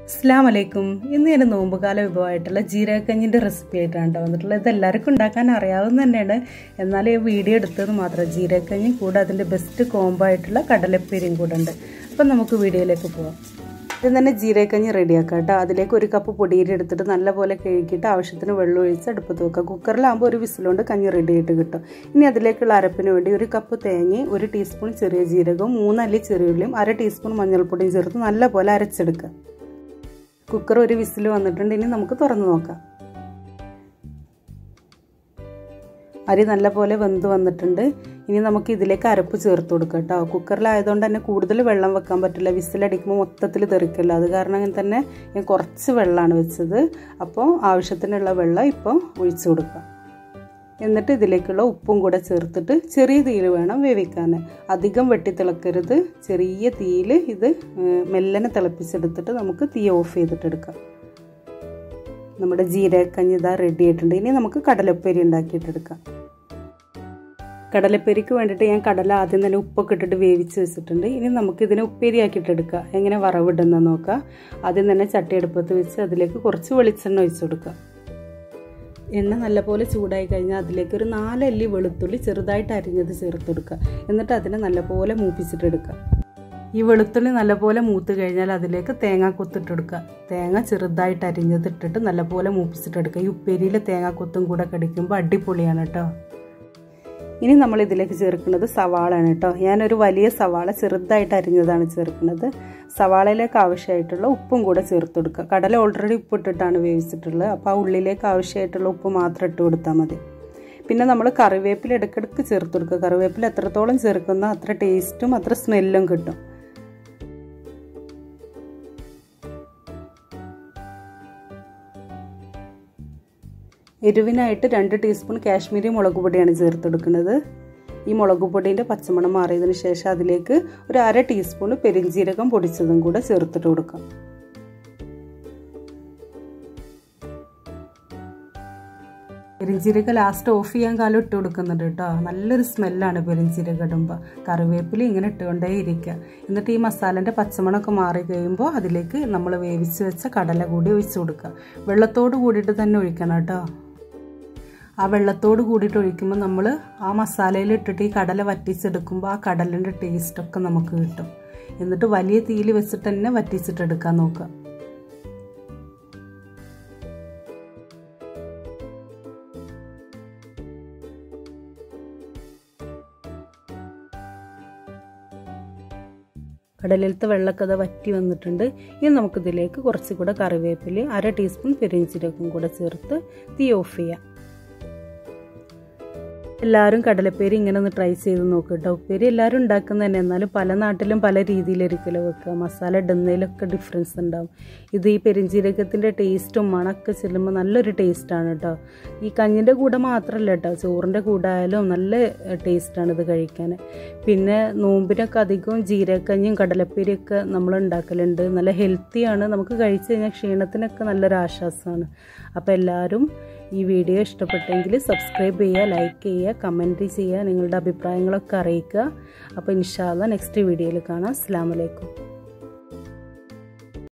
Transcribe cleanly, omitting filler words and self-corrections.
അസ്സലാമലൈക്കും. ഇന്ന് ഞാൻ നോമ്പുകാല വിഭവമായിട്ടുള്ള ജീരകക്കഞ്ഞിൻ്റെ റെസിപ്പി ആയിട്ടാണ് വന്നിട്ടുള്ളത്. ഇത് എല്ലാവർക്കും ഉണ്ടാക്കാൻ അറിയാവുന്ന തന്നെയാണ്. എന്നാൽ ഈ വീഡിയോ എടുത്തത് മാത്രം ജീരകക്കഞ്ഞി കൂടെ അതിൻ്റെ ബെസ്റ്റ് കോംബോ ആയിട്ടുള്ള കടലപ്പേരിയും കൂടെ ഉണ്ട്. അപ്പം നമുക്ക് വീഡിയോയിലേക്ക് പോകാം. ഇത് തന്നെ ജീരകക്കഞ്ഞി റെഡിയാക്കാം കേട്ടോ. അതിലേക്ക് 1 കപ്പ് പൊടിയരി എടുത്തിട്ട് നല്ലപോലെ കഴുകിയിട്ട് ആവശ്യത്തിന് വെള്ളം ഒഴിച്ച് അടുപ്പത്ത് വെക്കുക. കുക്കറിലാകുമ്പോൾ 1 വിസിലുകൊണ്ട് കഞ്ഞി റെഡി ആയിട്ട് കിട്ടും. ഇനി അതിലേക്കുള്ള അരപ്പിന് വേണ്ടി 1 കപ്പ് തേങ്ങ, 1 ടീസ്പൂൺ ചെറിയ ജീരകവും 3 അല്ലി ചെറിയുള്ളിയും 1/2 ടീസ്പൂൺ മഞ്ഞൾപ്പൊടിയും ചേർത്ത് നല്ലപോലെ അരച്ചെടുക്കുക. കുക്കർ 1 വിസിൽ വന്നിട്ടുണ്ട്. ഇനി നമുക്ക് തുറന്ന് നോക്കാം. അരി നല്ലപോലെ വെന്ത് വന്നിട്ടുണ്ട്. ഇനി നമുക്ക് ഇതിലേക്ക് അരപ്പ് ചേർത്ത് കൊടുക്കാം കേട്ടോ. കുക്കറിലായതുകൊണ്ട് തന്നെ കൂടുതൽ വെള്ളം വെക്കാൻ പറ്റില്ല. വിസിലടിക്കുമ്പോൾ മൊത്തത്തിൽ തെറിക്കില്ല. അത് കാരണം തന്നെ ഞാൻ കുറച്ച് വെള്ളമാണ് വെച്ചത്. അപ്പോൾ ആവശ്യത്തിനുള്ള വെള്ളം ഇപ്പോൾ ഒഴിച്ചു കൊടുക്കാം. എന്നിട്ട് ഇതിലേക്കുള്ള ഉപ്പും കൂടെ ചേർത്തിട്ട് ചെറിയ തീയിൽ വേണം വേവിക്കാൻ. അധികം വെട്ടി തിളക്കരുത്. ചെറിയ തീയിൽ ഇത് മെല്ലനെ തിളപ്പിച്ചെടുത്തിട്ട് നമുക്ക് തീ ഓഫ് ചെയ്തിട്ടെടുക്കാം. നമ്മുടെ ജീരകക്കഞ്ഞി ഇതാ റെഡി ആയിട്ടുണ്ട്. ഇനി നമുക്ക് കടലപ്പേരി ഉണ്ടാക്കിയിട്ടെടുക്കാം. കടലപ്പേരിക്ക് വേണ്ടിയിട്ട് ഞാൻ കടല ആദ്യം തന്നെ ഉപ്പൊക്കെ ഇട്ടിട്ട് വേവിച്ച് വെച്ചിട്ടുണ്ട്. ഇനി നമുക്ക് ഇതിനെ ഉപ്പേരിയാക്കിയിട്ടെടുക്കാം. എങ്ങനെ വറവിടുന്ന നോക്കാം. ആദ്യം തന്നെ ചട്ടി അടുപ്പത്ത് വെച്ച് അതിലേക്ക് കുറച്ച് വെളിച്ചെണ്ണ ഒഴിച്ചു കൊടുക്കാം. എണ്ണ നല്ലപോലെ ചൂടായി കഴിഞ്ഞാൽ അതിലേക്ക് 4 അല്ലി വെളുത്തുള്ളി ചെറുതായിട്ട് അരിഞ്ഞത് ചേർത്ത് കൊടുക്കുക. എന്നിട്ട് അതിനെ നല്ലപോലെ മൂപ്പിച്ചിട്ടെടുക്കുക. ഈ വെളുത്തുള്ളി നല്ലപോലെ മൂത്ത് കഴിഞ്ഞാൽ അതിലേക്ക് തേങ്ങാക്കൊത്തിട്ടെടുക്കുക. തേങ്ങ ചെറുതായിട്ട് അരിഞ്ഞത് ഇട്ടിട്ട് നല്ലപോലെ മൂപ്പിച്ചിട്ടെടുക്കുക. ഈ ഉപ്പേരിയിൽ തേങ്ങാക്കൊത്തും കൂടെ കടിക്കുമ്പോൾ അടിപൊളിയാണ് കേട്ടോ. ഇനി നമ്മൾ ഇതിലേക്ക് ചേർക്കുന്നത് സവാളയാണ് കേട്ടോ. ഞാനൊരു വലിയ സവാള ചെറുതായിട്ട് അരിഞ്ഞതാണ് ചേർക്കുന്നത്. സവാളയിലേക്ക് ആവശ്യമായിട്ടുള്ള ഉപ്പും കൂടെ ചേർത്ത് കൊടുക്കുക. കടല ഓൾറെഡി ഉപ്പിട്ടിട്ടാണ് വേവിച്ചിട്ടുള്ളത്. അപ്പോൾ ആ ഉള്ളിലേക്ക് ആവശ്യമായിട്ടുള്ള ഉപ്പ് മാത്രം ഇട്ട് കൊടുത്താൽ മതി. പിന്നെ നമ്മൾ കറിവേപ്പില ഇടയ്ക്കിടയ്ക്ക് ചേർത്ത് കൊടുക്കുക. കറിവേപ്പില എത്രത്തോളം ചേർക്കുന്നോ അത്ര ടേസ്റ്റും അത്ര സ്മെല്ലും കിട്ടും. എരിവിനായിട്ട് 2 ടീസ്പൂൺ കാശ്മീരി മുളക് പൊടിയാണ് ചേർത്തെടുക്കുന്നത്. ഈ മുളക് പൊടീൻ്റെ പച്ചമണം മാറിയതിന് ശേഷം അതിലേക്ക് 1/2 ടീസ്പൂൺ പെരിഞ്ജീരകം പൊടിച്ചതും കൂടെ ചേർത്തിട്ട് കൊടുക്കാം. പെരിഞ്ജീരകം ലാസ്റ്റ് ഓഫ് ചെയ്യാൻ കാലം ഇട്ട് കൊടുക്കുന്നുണ്ട് കേട്ടോ. നല്ലൊരു സ്മെല്ലാണ് പെരിഞ്ജീരകം ഇടുമ്പോൾ. കറിവേപ്പില ഇങ്ങനെ ഇട്ടുകൊണ്ടേ ഇരിക്കുക. എന്നിട്ട് ഈ മസാലേൻ്റെ പച്ചമണമൊക്കെ മാറി കഴിയുമ്പോൾ അതിലേക്ക് നമ്മൾ വേവിച്ച് വെച്ച കടല കൂടി ഒഴിച്ചു കൊടുക്കുക. വെള്ളത്തോട് കൂടിയിട്ട് തന്നെ ഒഴിക്കണം കേട്ടോ. ആ വെള്ളത്തോട് കൂടിയിട്ട് ഒഴിക്കുമ്പോൾ നമ്മൾ ആ മസാലയിൽ ഇട്ടിട്ട് ഈ കടല വറ്റിച്ചെടുക്കുമ്പോൾ ആ കടലിൻ്റെ ടേസ്റ്റൊക്കെ നമുക്ക് കിട്ടും. എന്നിട്ട് വലിയ തീയിൽ വെച്ചിട്ട് തന്നെ വറ്റിച്ചിട്ടെടുക്കാൻ നോക്കുക. കടലിലത്തെ വെള്ളക്കഥ വറ്റി വന്നിട്ടുണ്ട്. ഇനി നമുക്കിതിലേക്ക് കുറച്ചുകൂടെ കറിവേപ്പില 1/2 ടീസ്പൂൺ പെരിഞ്ജീരകം കൂടെ ചേർത്ത് തീ ഓഫ് ചെയ്യാം. എല്ലാവരും കടലപ്പേരി ഇങ്ങനെ ഒന്ന് ട്രൈ ചെയ്ത് നോക്കുക കേട്ടോ. ഉപ്പേരി എല്ലാവരും ഉണ്ടാക്കുന്ന തന്നെ, എന്നാലും പല നാട്ടിലും പല രീതിയിലായിരിക്കുമല്ലോ വെക്കുക. മസാല ഇടുന്നതിലൊക്കെ ഡിഫറൻസ് ഉണ്ടാവും. ഇത് ഈ പെരിഞ്ജീരകത്തിൻ്റെ ടേസ്റ്റും മണമൊക്കെ ചെല്ലുമ്പോൾ നല്ലൊരു ടേസ്റ്റാണ് കേട്ടോ. ഈ കഞ്ഞിൻ്റെ കൂടെ മാത്രമല്ല കേട്ടോ, ചോറിൻ്റെ കൂടെ ആയാലും നല്ല ടേസ്റ്റാണ് ഇത് കഴിക്കാൻ. പിന്നെ നോമ്പിനൊക്കെ അധികവും ജീരകക്കഞ്ഞിയും കടലപ്പേരിയൊക്കെ നമ്മൾ ഉണ്ടാക്കലുണ്ട്. നല്ല ഹെൽത്തിയാണ്. നമുക്ക് കഴിച്ചു കഴിഞ്ഞാൽ ക്ഷീണത്തിനൊക്കെ നല്ലൊരു ആശ്വാസമാണ്. അപ്പോൾ എല്ലാവരും ഈ വീഡിയോ ഇഷ്ടപ്പെട്ടെങ്കിൽ സബ്സ്ക്രൈബ് ചെയ്യുക, ലൈക്ക് ചെയ്യുക, കമൻറ്റ് ചെയ്യുക, നിങ്ങളുടെ അഭിപ്രായങ്ങളൊക്കെ അറിയിക്കുക. അപ്പോൾ ഇൻഷാ അല്ലാഹ് നെക്സ്റ്റ് വീഡിയോയിൽ കാണാം. അസ്സലാമു അലൈക്കും.